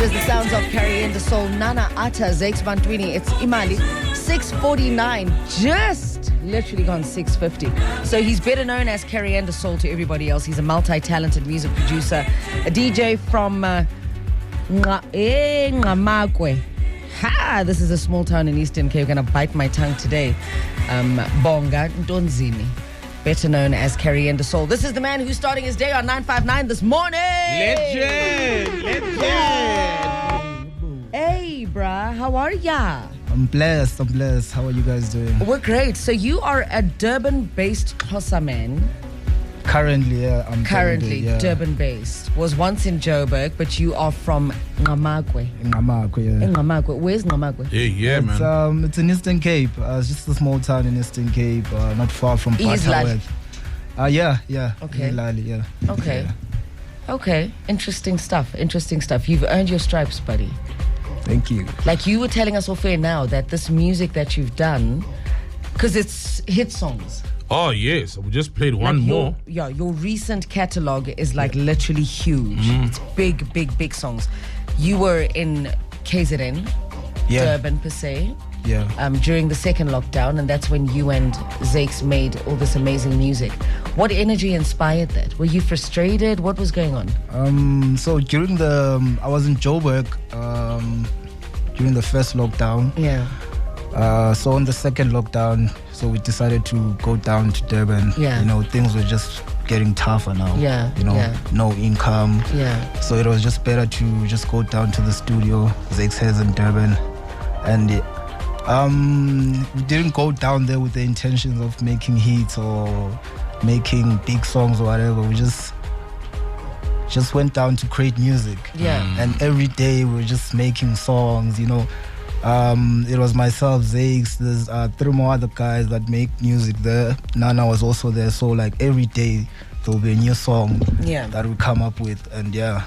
It is the sounds of Karyendasoul, Nana Ata, Zakes Bantwini. It's Imali, 6:49, just literally gone 6:50. So he's better known as Karyendasoul to everybody else. He's a multi-talented music producer, a DJ from Ngamakwe. Ha! This is a small town in Eastern Cape. I'm gonna bite my tongue today. Bonga Ndonzini, better known as Karyendasoul. This is the man who's starting his day on 959 this morning. Legend. Hey, bruh, how are ya? I'm blessed. How are you guys doing? We're great. So you are a Durban-based Xhosa man. Currently, yeah. I'm Currently Durban-based. Was once in Joburg, but you are from Ngamakwe. in Ngamakwe, yeah. In Ngamakwe. Where's Ngamakwe? Yeah, It's, man. it's in Eastern Cape. It's just a small town in Eastern Cape, not far from Islali. Butterworth. Yeah. Okay. Islali, yeah. Okay. Yeah. Okay. Interesting stuff. You've earned your stripes, buddy. Thank you. Like you were telling us off air now that this music that you've done, because it's hit songs. Oh, yes. We just played one Like more. Your recent catalog is like literally huge. It's big songs. You were in KZN, Yeah. Durban per se, Yeah. during the second lockdown, and that's when you and Zakes made all this amazing music. What energy inspired that? Were you frustrated? What was going on? So during I was in Joburg during the first lockdown. Yeah. So on the second lockdown, so we decided to go down to Durban. Yeah. You know, things were just getting tougher now. Yeah, You know, yeah. no income. Yeah. So it was just better to just go down to the studio, Zakes has in Durban. And we didn't go down there with the intentions of making hits or making big songs or whatever. We just went down to create music. Yeah. And every day we were just making songs, you know. It was myself, Zakes, there's 3 more other guys that make music there. Nana was also there, so like every day there'll be a new song that we come up with, and yeah.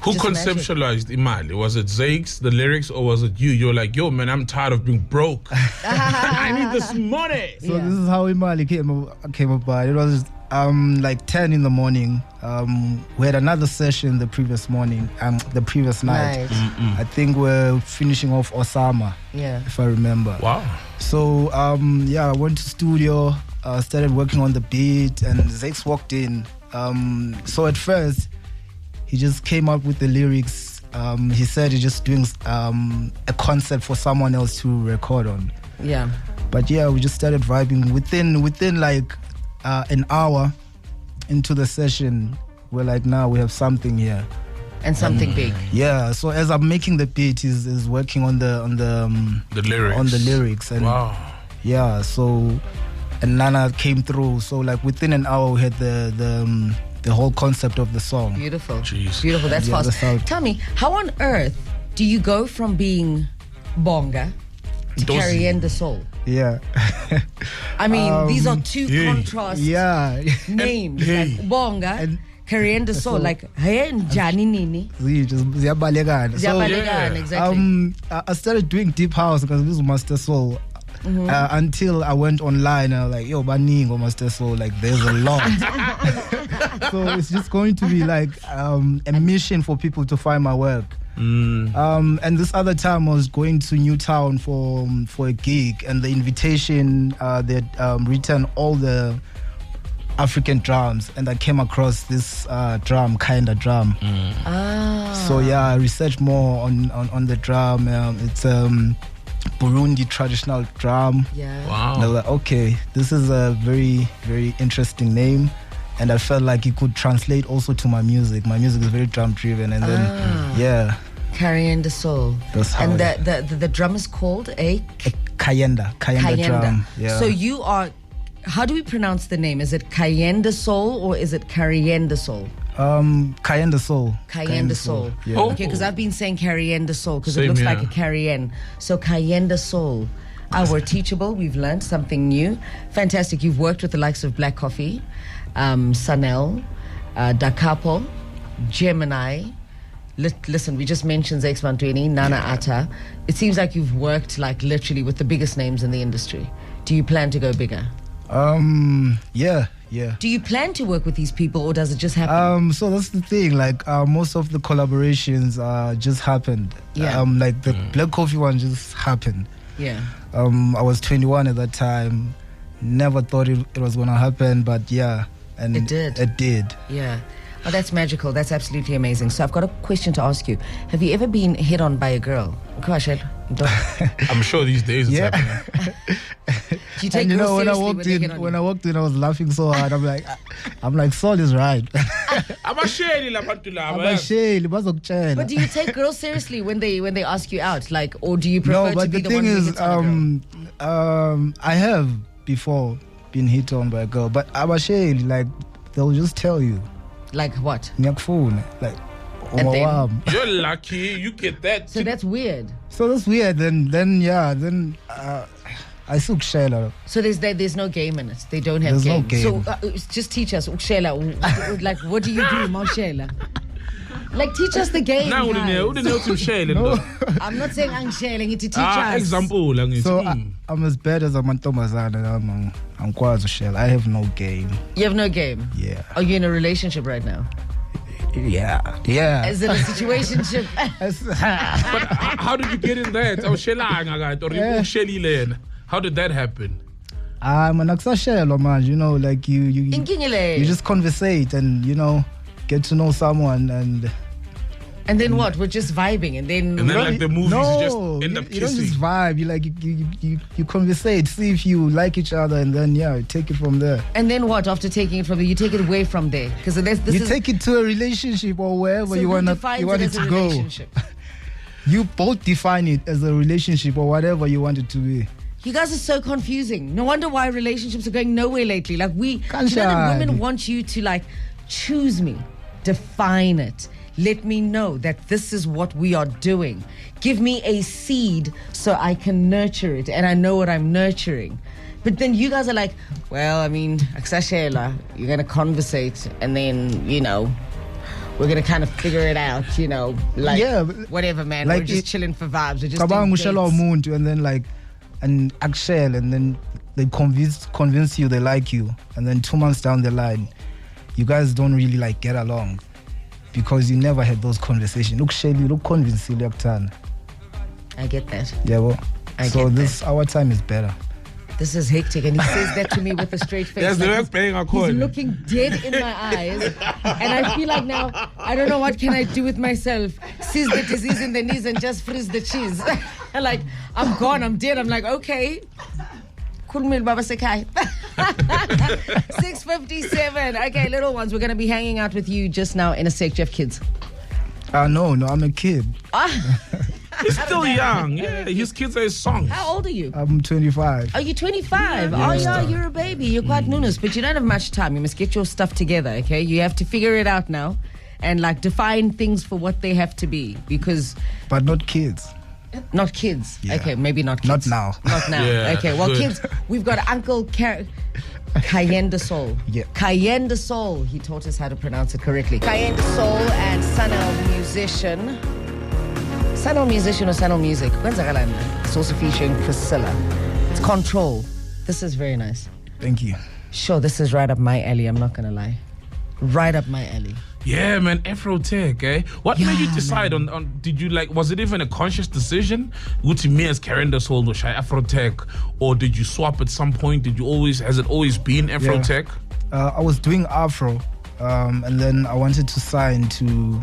Who Just conceptualized Imali? Was it Zakes, the lyrics, or was it you? You're like, yo, man, I'm tired of being broke. I need this money. So this is how Imali came about. It was like 10 in the morning. We had another session the previous morning, the previous night. Nice. I think we're finishing off Osama, Yeah. if I remember. Wow. So I went to studio, started working on the beat, and Zakes walked in. So at first, he just came up with the lyrics. He said he's just doing a concept for someone else to record on. Yeah. But yeah, we just started vibing. Within like an hour into the session, we're like, now we have something here. And something big. Yeah. So as I'm making the beat, he's working on the lyrics. on the lyrics. And Wow. yeah. So and Nana came through. So like within an hour, we had the whole concept of the song. Beautiful. Jeez. Beautiful. That's Yeah, fast. that's how- Tell me, how on earth do you go from being Bonga to Those- Karyendasoul? Yeah. I mean, these are two yeah. contrast Yeah. names. Like Bonga, And- Karyendasoul. Like, hey, Njani Nini. Ziyabalekana. So, Ziyabalekana, exactly. I started doing deep house because this was Master Soul. Until I went online, I was like, yo, Baningo Master Soul, like there's a lot. So it's just going to be like a mission for people to find my work. And this other time I was going to Newtown for a gig, and the invitation, they'd written all the African drums, and I came across this drum. So yeah, I researched more on the drum. It's Burundi traditional drum. Yeah. Wow. And I was like, okay, this is a very, very interesting name. And I felt like it could translate also to my music. My music is very drum driven. And then, yeah. Karyendasoul. That's how And it- the drum is called a Kayenda drum. Yeah. So you are, how do we pronounce the name? Is it Karyendasoul or is it Karyendasoul? Karyendasoul. Karyendasoul. Yeah. Oh. Okay, because I've been saying Karyendasoul because it Same looks here. like a Karyen. So Karyendasoul. We're teachable. We've learned something new. Fantastic. You've worked with the likes of Black Coffee, Sanel, Da Capo, Gemini. Listen, we just mentioned Zakes Bantwini, Nana Ata. It seems like you've worked like literally with the biggest names in the industry. Do you plan to go bigger? Yeah. Yeah. Do you plan to work with these people, or does it just happen? So that's the thing. Like most of the collaborations just happened. Yeah. Like the Black Coffee one just happened. Yeah. I was 21 at that time. Never thought it was gonna happen, but yeah, and It did. It did. Yeah. Oh, that's magical. That's absolutely amazing. So I've got a question to ask you. Have you ever been hit on by a girl? I'm sure these days it's happening. Do you take And girls when I seriously walked they in, hit on when you? I walked in, I was laughing so hard. I'm like, Saul is right. But do you take girls seriously when they ask you out? Like, or do you prefer No, but to be the the one thing who is, hits on a girl? I have before been hit on by a girl, but abasheli, like they'll just tell you, Like what? ngiyakufuna, like And then- owawami. You're lucky you get that. So that's weird. So that's weird. Then I still share. So there's no game in it. They don't have There's no game. game. So just teach us, Ukshela. Like, what do you do, Maushela? Like, teach us the game. Now, guys. I'm not saying I'm sharing it to teach us. example. So I'm as bad as a mantomazana. I'm quite shell. I have no game. You have no game. Yeah. Are you in a relationship right now? Yeah. Is it a situationship? But how did you get in that? How did that happen? I'm an aksashelo man. You know, like you just conversate and get to know someone And then what? We're just vibing, and then like the movies, you just end up you don't just kissing. vibe. You like you conversate, see if you like each other, and then you take it from there. And then what? After taking it from there, you take it away from there, because You take it to a relationship or wherever so you who want defines it as a to go. relationship? You both define it as a relationship or whatever you want it to be. You guys are so confusing. No wonder why relationships are going nowhere lately. Like do you know that women want you to like choose me, define it. Let me know that this is what we are doing. Give me a seed so I can nurture it and I know what I'm nurturing. But then you guys are like, well, I mean, Aksashela, you're going to conversate and then, we're going to kind of figure it out, like whatever, man. Like we're just chilling for vibes. We're just Kabang doing ushela dates. umuntu and then like an Akshel and then they convince you they like you and then 2 months down the line you guys don't really like get along because you never had those conversations. Look Shelly, look convince you I get that. Yeah, well. I So get this our time is better. This is hectic, and he says that to me with a straight face. Yes, like he's he's looking dead in my eyes, and I feel like now I don't know what can I do with myself. Seize the disease in the knees and just freeze the cheese. Like I'm gone, I'm dead. I'm like okay. 6:57. Okay, little ones, we're gonna be hanging out with you just now in a sec. Do you have kids? No, I'm a kid. He's still young. Yeah, his kids are his songs. How old are you? I'm 25. Are you 25? Oh, yeah, you're a baby. You're quite nunos, but you don't have much time. You must get your stuff together, okay? You have to figure it out now and, like, define things for what they have to be because... But not kids. Not kids. Yeah. Okay, maybe not kids. Not now. Not now. Yeah, okay, well, good. kids, we've got Uncle Karyendasoul. Yeah. Karyendasoul. He taught us how to pronounce it correctly. Karyendasoul and Sunel Musician. Sunel Musician or Sunel Music. Kwenzakalanda. It's also featuring Priscilla. It's Control. This is very nice. Thank you. Sure, this is right up my alley. I'm not going to lie. Right up my alley. Yeah, man, Afro Tech, eh? What Yeah, made you decide on did you like, was it even a conscious decision? Uti me as Karyendasoul no shy Afro Tech, or did you swap at some point? Has it always been Afro Yeah. Tech? I was doing Afro, and then I wanted to sign to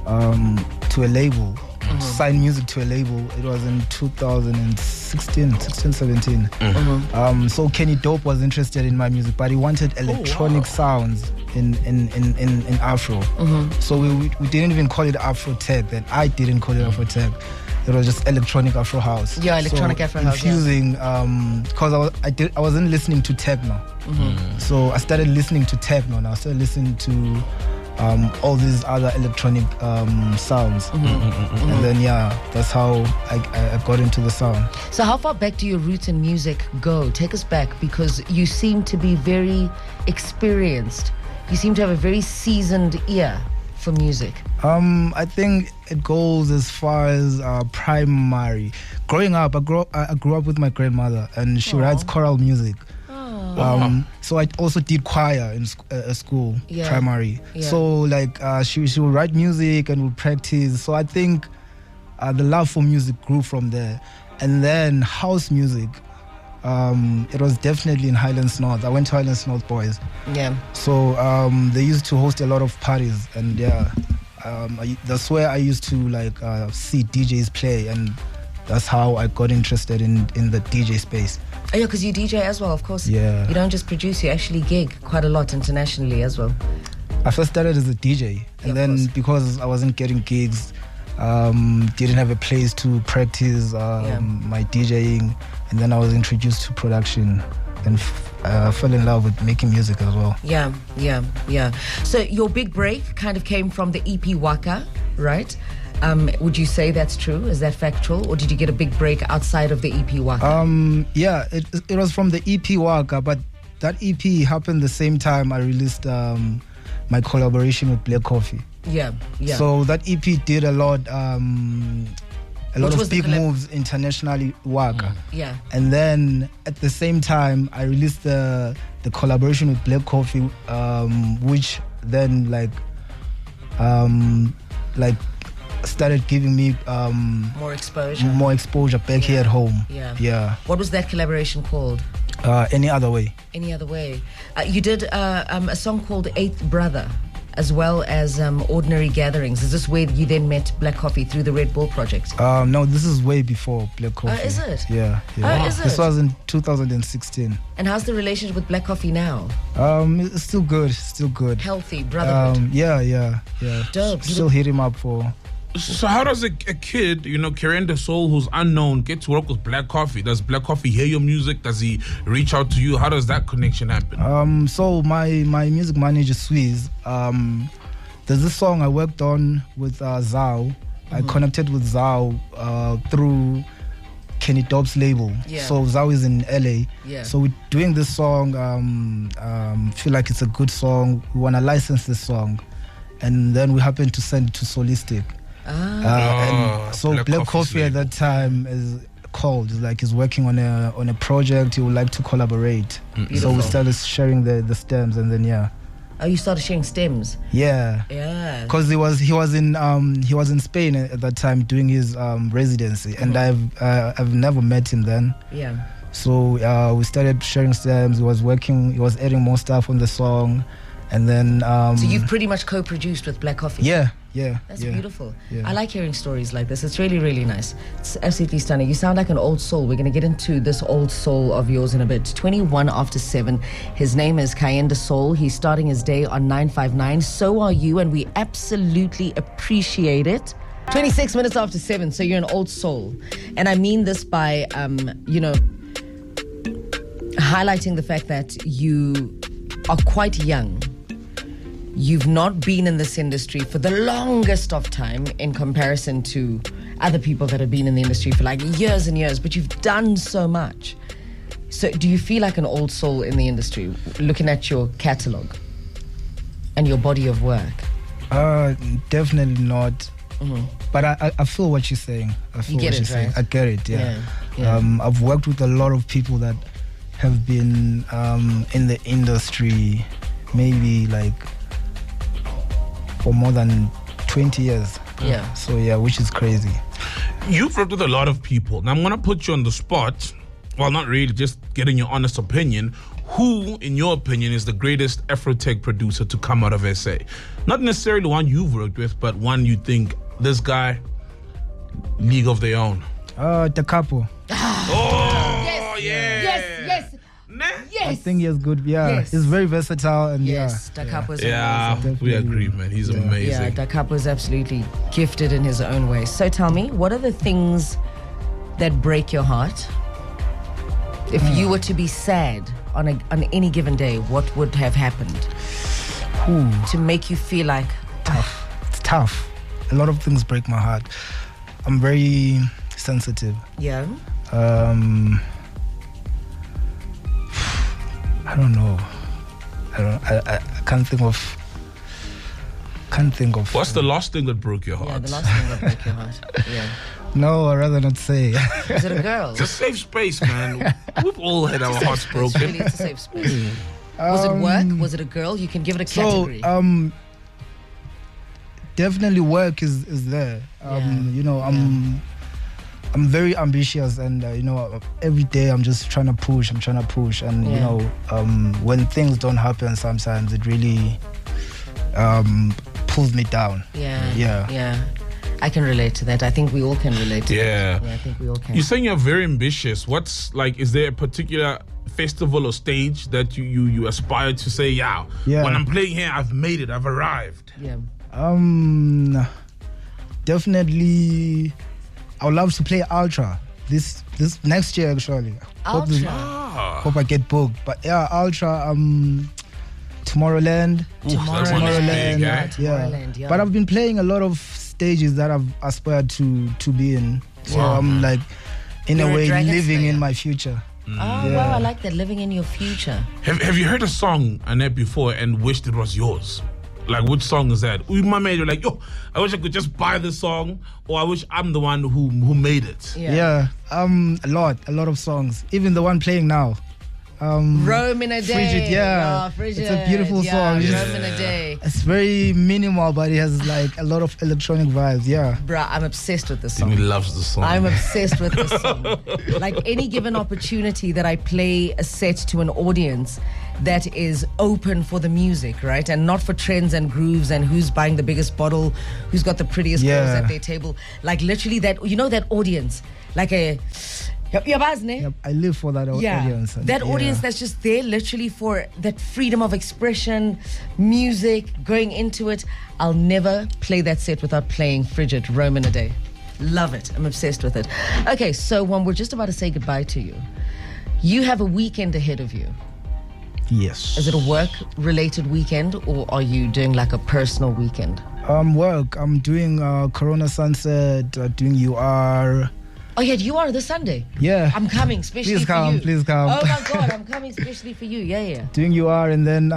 a label, sign music to a label. It was in 2016, 17. So Kenny Dope was interested in my music, but he wanted electronic sounds in Afro. So we didn't even call it Afro Tech. Then I didn't call it Afro Tech. It was just electronic Afro house. Yeah, electronic so Afro house, yeah. Infusing, because I wasn't listening to techno. So I started listening to techno. Now I started listening to all these other electronic sounds. And then that's how I got into the sound. So how far back do your roots in music go? Take us back, because you seem to be very experienced. You seem to have a very seasoned ear for music. I think it goes as far as primary. Growing up, I grew up with my grandmother, and she writes choral music. So I also did choir in school, Yeah. primary. Yeah. So like she would write music and would practice. So I think the love for music grew from there. And then house music, it was definitely in Highlands North. I went to Highlands North Boys. Yeah. So they used to host a lot of parties, and that's where I used to like see DJs play, and that's how I got interested in the DJ space. Oh, yeah, because you DJ as well, of course. Yeah. You don't just produce, you actually gig quite a lot internationally as well. I first started as a DJ, Yeah, and of then course. because I wasn't getting gigs, didn't have a place to practice my DJing, and then I was introduced to production and fell in love with making music as well. Yeah. So your big break kind of came from the EP Waka, right? Would you say that's true? Is that factual? Or did you get a big break outside of the EP Waka? It was from the EP Waka, but that EP happened the same time I released my collaboration with Black Coffee. Yeah. So that EP did a lot Which was of the big moves internationally, Waka. Yeah. And then at the same time, I released the collaboration with Black Coffee, which then started giving me More exposure. more exposure back here at home. Yeah. What was that collaboration called? Any Other Way. Any Other Way. You did a song called Eighth Brother, as well as Ordinary Gatherings. Is this where you then met Black Coffee through the Red Bull project? No, this is way before Black Coffee. Is it? Yeah. Oh, is This it? was in 2016. And how's the relationship with Black Coffee now? It's still good. Healthy, brotherhood. Yeah. Dope. Still hit him up for. So how does a kid, Karyendasoul, who's unknown, get to work with Black Coffee? Does Black Coffee hear your music? Does he reach out to you? How does that connection happen? So my music manager, Swiss, there's this song I worked on with Zao. I connected with Zao through Kenny Dobbs' label. Yeah. So Zao is in LA. Yeah. So we're doing this song, feel like it's a good song. We want to license this song. And then we happen to send it to Solistic. And so Black Coffee at that time is called, like he's working on a project. He would like to collaborate. So we started sharing the stems, and then Oh, you started sharing stems. Yeah. Because he was in Spain at that time doing his residency, and I've never met him then. Yeah. So we started sharing stems. He was adding more stuff on the song, and then. So you've pretty much co-produced with Black Coffee. Yeah. That's beautiful. Yeah. I like hearing stories like this. It's really, really nice. It's absolutely stunning. You sound like an old soul. We're going to get into this old soul of yours in a bit. 21 after 7. His name is Karyendasoul. He's starting his day on 959. So are you, and we absolutely appreciate it. 26 minutes after 7, so you're an old soul. And I mean this by, highlighting the fact that you are quite young. You've not been in this industry for the longest of time in comparison to other people that have been in the industry for like years and years, but you've done so much. So do you feel like an old soul in the industry, looking at your catalog and your body of work? Definitely not. But I feel what you're saying. You get it, right? I get it, yeah. Yeah. I've worked with a lot of people that have been in the industry maybe like for more than 20 years. Yeah. So which is crazy. You've worked with a lot of people. Now I'm going to put you on the spot. Well, not really, just getting your honest opinion. Who, in your opinion, is the greatest Afrotech producer to come out of SA? Not necessarily one you've worked with, but one you think, this guy, league of their own. Da Capo. Oh, Yes. I think he is good. He's very versatile, and Yes, Da Capo is yeah, amazing. we agree, man. He's amazing. Yeah, Da Capo is absolutely gifted in his own way. So tell me, what are the things that break your heart? If you were to be sad on any given day, what would have happened to make you feel like tough? It's tough. A lot of things break my heart. I'm very sensitive. Yeah. I don't know. I can't think of. What's the last thing that broke your heart? Yeah, the last thing that broke your heart. Yeah. No, I'd rather not say. Is it a girl? It's a safe space, man. We've all had our hearts broken. Really, it's a safe space. Was it work? Was it a girl? You can give it a category. So, definitely work is there. You know, I'm very ambitious, and you know, every day I'm just trying to push. And you know, when things don't happen, sometimes it really pulls me down. Yeah. I can relate to that. I think we all can relate to that. Yeah, I think we all can. You're saying you're very ambitious. What's like? Is there a particular festival or stage that you aspire to say, yeah, when I'm playing here, I've made it, I've arrived? Yeah. Definitely, I would love to play Ultra this next year, actually. Hope I get booked. But yeah, Ultra, Tomorrowland. Tomorrowland, yeah. But I've been playing a lot of stages that I've aspired to be in. So I'm like, in a way, living in my future. Wow, I like that, living in your future. Have you heard a song, Annette, before and wished it was yours? Like, which song is that? My mate, you're like, yo, I wish I could just buy this song, or I wish I'm the one who made it. Yeah, a lot of songs. Even the one playing now. Rome in a Day. Frigid, yeah. Frigid. It's a beautiful song. Rome in a Day. It's very minimal, but it has like a lot of electronic vibes, yeah. Bruh, I'm obsessed with this song. He loves the song. I'm obsessed with this song. Like, any given opportunity that I play a set to an audience that is open for the music, right? And not for trends and grooves and who's buying the biggest bottle, who's got the prettiest girls at their table. Like, literally that, you know, that audience, like a... Yep, I live for that audience. That audience that's just there literally for that freedom of expression, music, going into it. I'll never play that set without playing Frigid, Rome in a Day. Love it. I'm obsessed with it. Okay, so we're just about to say goodbye to you. You have a weekend ahead of you. Yes. Is it a work-related weekend, or are you doing like a personal weekend? Work. I'm doing Corona Sunset, doing UR. Oh yeah, you are this Sunday. Yeah. I'm coming, especially for you. Please come. Oh my God, I'm coming especially for you. Yeah. Doing UR, and then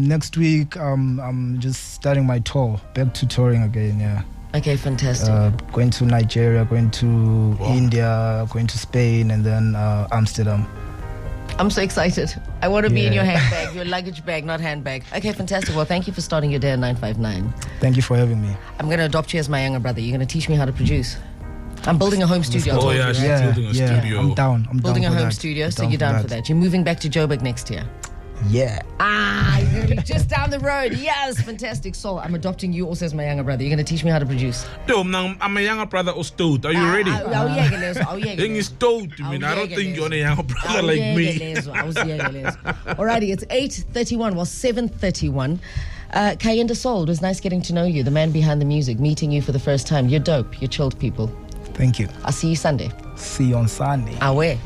next week I'm just starting my tour, back to touring again. Yeah. Okay, fantastic. Going to Nigeria, going to India, going to Spain, and then Amsterdam. I'm so excited. I want to be in your handbag, your luggage bag, not handbag. Okay, fantastic. Well, thank you for starting your day at 959. Thank you for having me. I'm going to adopt you as my younger brother. You're going to teach me how to produce. I'm building a home studio. Oh yeah, she's building a studio. I'm down. Building a home that. studio, so you're down for that. You're moving back to Joburg next year. Yeah. You're going to be just down the road. Yes, fantastic. So I'm adopting you also as my younger brother. You're going to teach me how to produce. No, I'm a younger brother or stout. Are you ready? Then you stout. I don't think you're a younger brother like me. Alrighty, it's 8:31. Well, 7:31. Karyendasoul, it was nice getting to know you, the man behind the music, meeting you for the first time. You're dope. You're chilled people. Thank you. I'll see you Sunday. See you on Sunday. Awe.